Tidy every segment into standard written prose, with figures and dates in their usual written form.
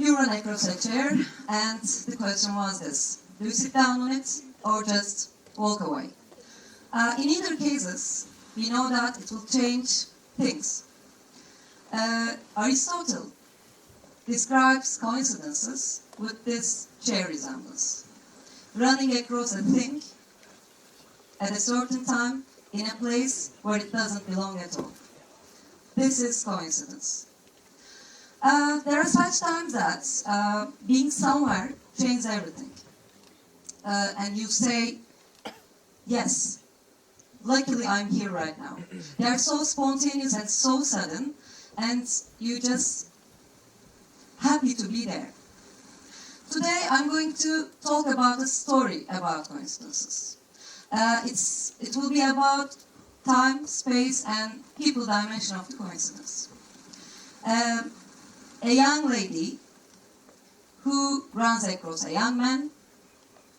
You run across a chair, and the question was this: do you sit down on it or just walk away? In either cases, we know that it will change things. Aristotle describes coincidences with this chair resemblance. Running across a thing at a certain time in a place where it doesn't belong at all. This is coincidence. There are such times that being somewhere changes everything. And you say, yes, luckily I'm here right now. They are so spontaneous and so sudden, and you just happy to be there. Today I'm going to talk about a story about coincidences. It will be about time, space, and people dimension of the coincidence. A young lady who runs across a young man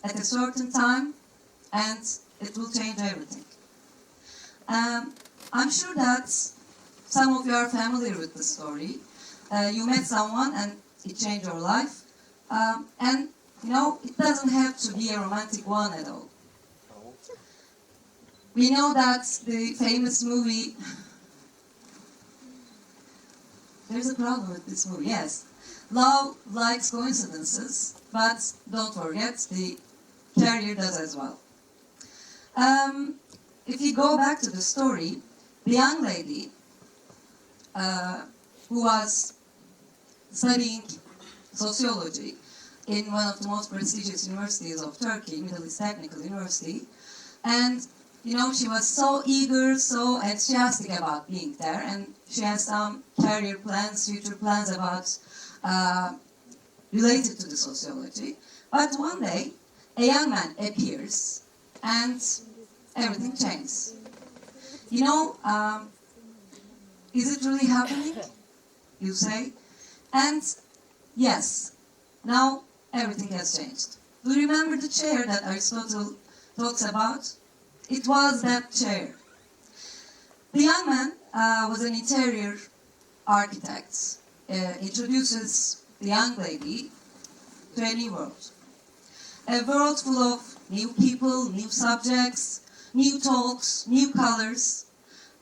at a certain time, and it will change everything. I'm sure that some of you are familiar with the story. You met someone and it changed your life. And, you know, it doesn't have to be a romantic one at all. We know that the famous movie... There's a problem with this movie, yes. Love likes coincidences, but don't forget, the carrier does as well. If you go back to the story, the young lady who was studying sociology in one of the most prestigious universities of Turkey, Middle East Technical University, and you know, she was so eager, so enthusiastic about being there, and she has some career plans, future plans about related to the sociology. But one day, a young man appears, and everything changes. You know, is it really happening? You say, and yes, now everything has changed. Do you remember the chair that Aristotle talks about? It was that chair. The young man was an interior architect, introduces the young lady to a new world. A world full of new people, new subjects, new talks, new colors.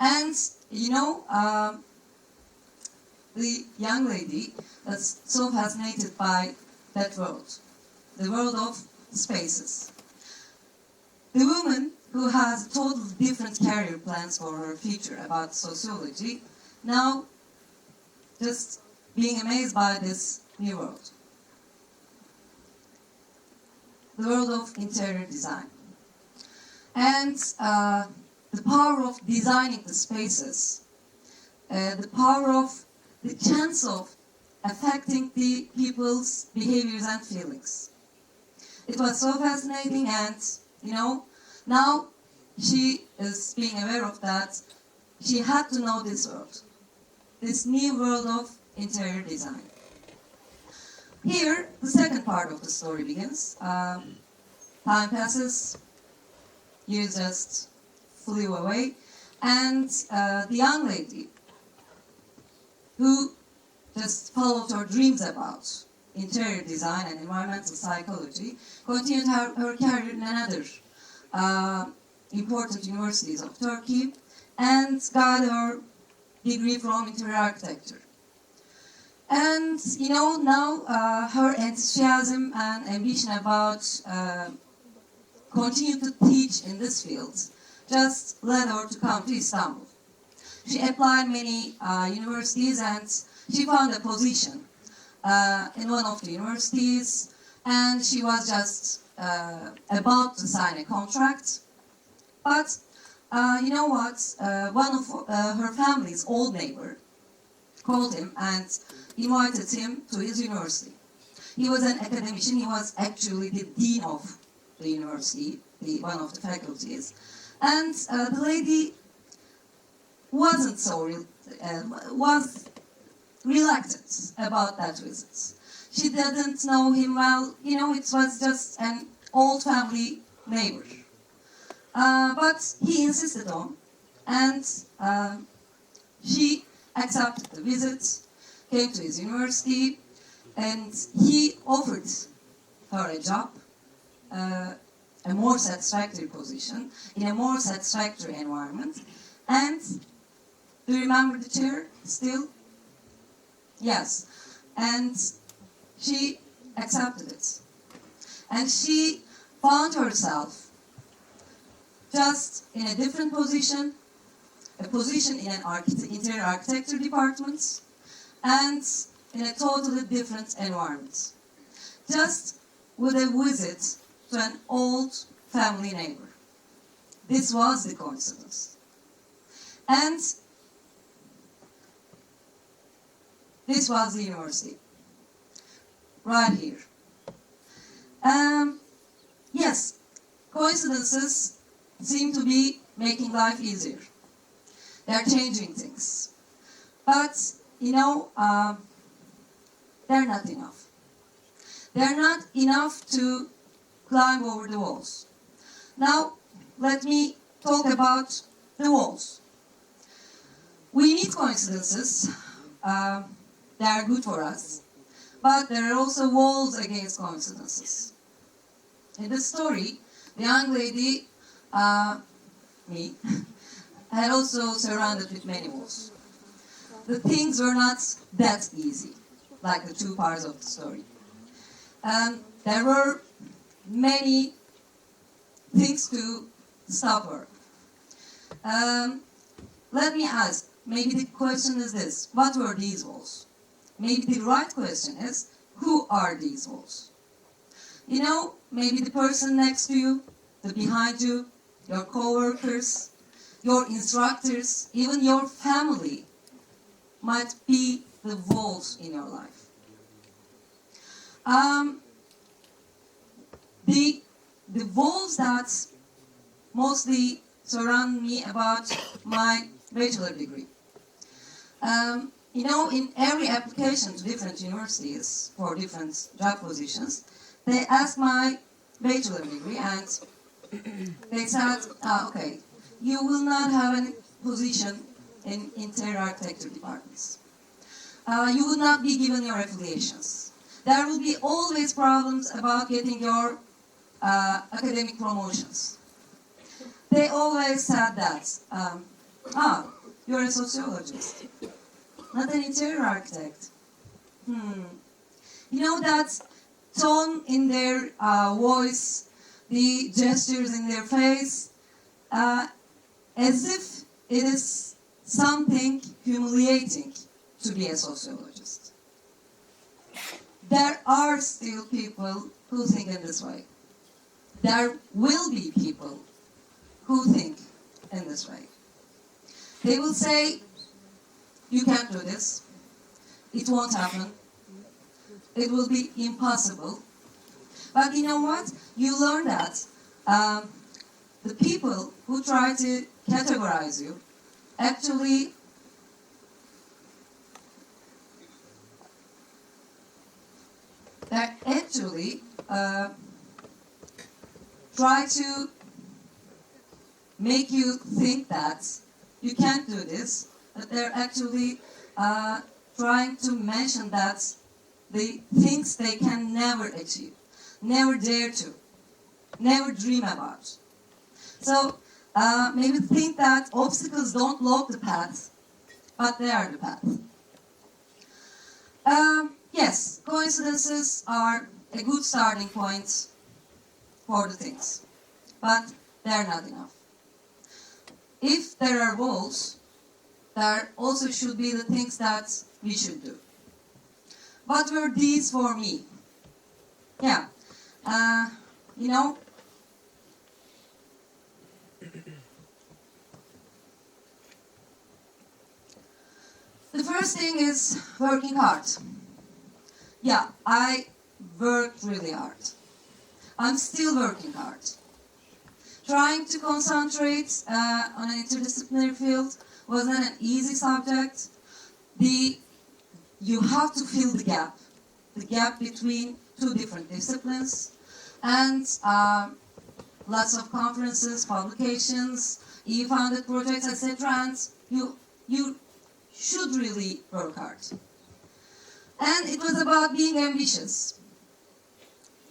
And, you know, the young lady was so fascinated by that world, the world of spaces. The woman who has totally different career plans for her future about sociology, now just being amazed by this new world. The world of interior design. And the power of designing the spaces, the power of the chance of affecting the people's behaviors and feelings. It was so fascinating, and you know, now she is being aware of that. She had to know this world, this new world of interior design. Here, the second part of the story begins. Time passes, years just flew away, and the young lady who just followed her dreams about interior design and environmental psychology continued her career in another important universities of Turkey and got her degree from interior architecture. And you know, now her enthusiasm and ambition about continue to teach in this field just led her to come to Istanbul. She applied many universities, and she found a position in one of the universities, and she was just about to sign a contract. But you know what? One of her family's old neighbor called him and invited him to his university. He was an academician. He was actually the dean of the university, one of the faculties. And the lady wasn't so was reluctant about that visit. She didn't know him well. You know, it was just an old family neighbor. But he insisted on, and she accepted the visit, came to his university, and he offered her a job, a more satisfactory position, in a more satisfactory environment. And do you remember the chair still? Yes. And she accepted it. And she found herself just in a different position, a position in an interior architecture department, and in a totally different environment. Just with a visit to an old family neighbor. This was the coincidence. And this was the university, right here. Yes, coincidences seem to be making life easier. They're changing things. But, you know, they're not enough. They're not enough to climb over the walls. Now, let me talk about the walls. We need coincidences. They are good for us. But there are also walls against coincidences. In this story, the young lady, me, had also surrounded with many walls. The things were not that easy, like the two parts of the story. There were many things to stop her. Let me ask, maybe the question is this: what were these walls? Maybe the right question is, who are these walls? You know, maybe the person next to you, the behind you, your co-workers, your instructors, even your family might be the walls in your life. The walls that mostly surround me about my bachelor degree. You know, in every application to different universities for different job positions, they ask my bachelor degree and they said, okay, you will not have any position in interior architecture departments. You will not be given your affiliations. There will be always problems about getting your academic promotions. They always said that, you're a sociologist, not an interior architect. You know, that tone in their voice, the gestures in their face, as if it is something humiliating to be a sociologist. There are still people who think in this way. There will be people who think in this way. They will say, you can't do this. It won't happen. It will be impossible. But you know what? You learn that the people who try to categorize you actually try to make you think that you can't do this, but they're actually trying to mention that the things they can never achieve, never dare to, never dream about. So maybe think that obstacles don't block the path, but they are the path. Yes, coincidences are a good starting point for the things, but they're not enough. If there are walls, there also should be the things that we should do. What were these for me? Yeah, you know, the first thing is working hard. Yeah, I worked really hard. I'm still working hard. Trying to concentrate on an interdisciplinary field wasn't an easy subject. You have to fill the gap between two different disciplines, and lots of conferences, publications, EU-funded projects, etc. And you should really work hard. And it was about being ambitious.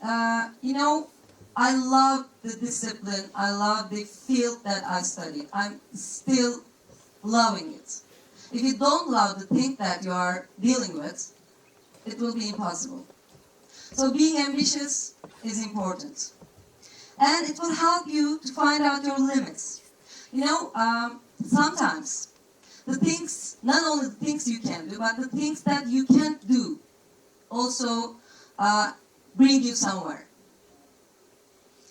You know, I love the discipline, I love the field that I studied. I'm still loving it. If you don't love the thing that you are dealing with, it will be impossible. So being ambitious is important. And it will help you to find out your limits. You know, sometimes the things, not only the things you can do, but the things that you can't do also bring you somewhere.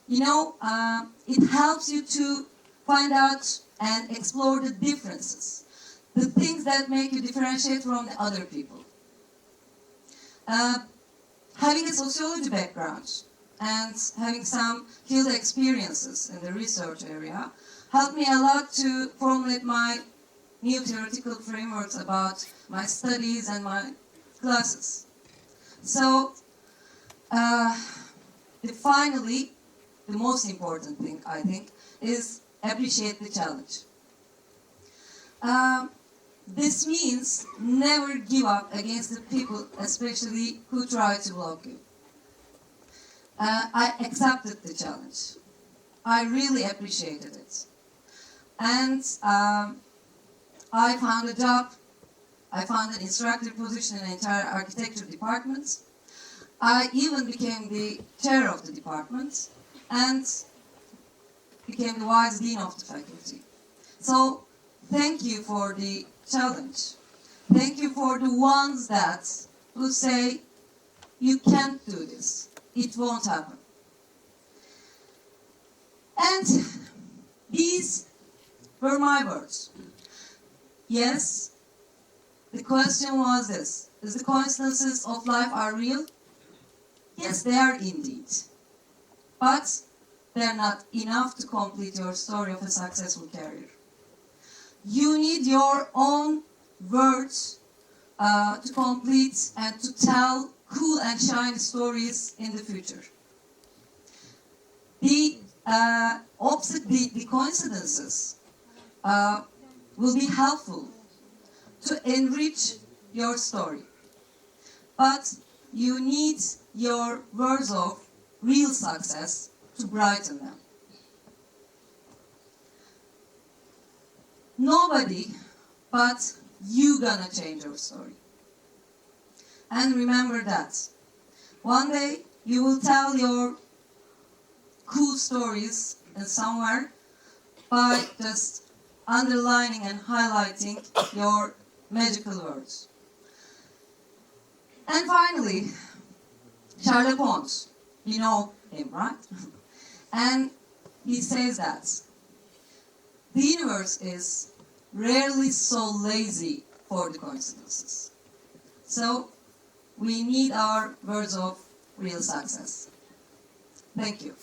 You know, it helps you to find out and explore the differences, the things that make you differentiate from the other people. Having a sociology background and having some field experiences in the research area helped me a lot to formulate my new theoretical frameworks about my studies and my classes. So, finally, the most important thing, I think, is appreciate the challenge. This means never give up against the people, especially who try to block you. I accepted the challenge. I really appreciated it. And I found a job. I found an instructor position in the entire architecture department. I even became the chair of the department and became the vice dean of the faculty. So thank you for the challenge. Thank you for the ones that who say, you can't do this. It won't happen. And these were my words. Yes, the question was this: is the coincidences of life are real? Yes, they are indeed. But they're not enough to complete your story of a successful career. You need your own words to complete and to tell cool and shiny stories in the future. The coincidences will be helpful to enrich your story. But you need your words of real success to brighten them. Nobody but you gonna change your story. And remember that. One day you will tell your cool stories in somewhere by just underlining and highlighting your magical words. And finally, Sherlock Holmes. You know him, right? And he says that the universe is rarely so lazy for the coincidences. So we need our words of real success. Thank you.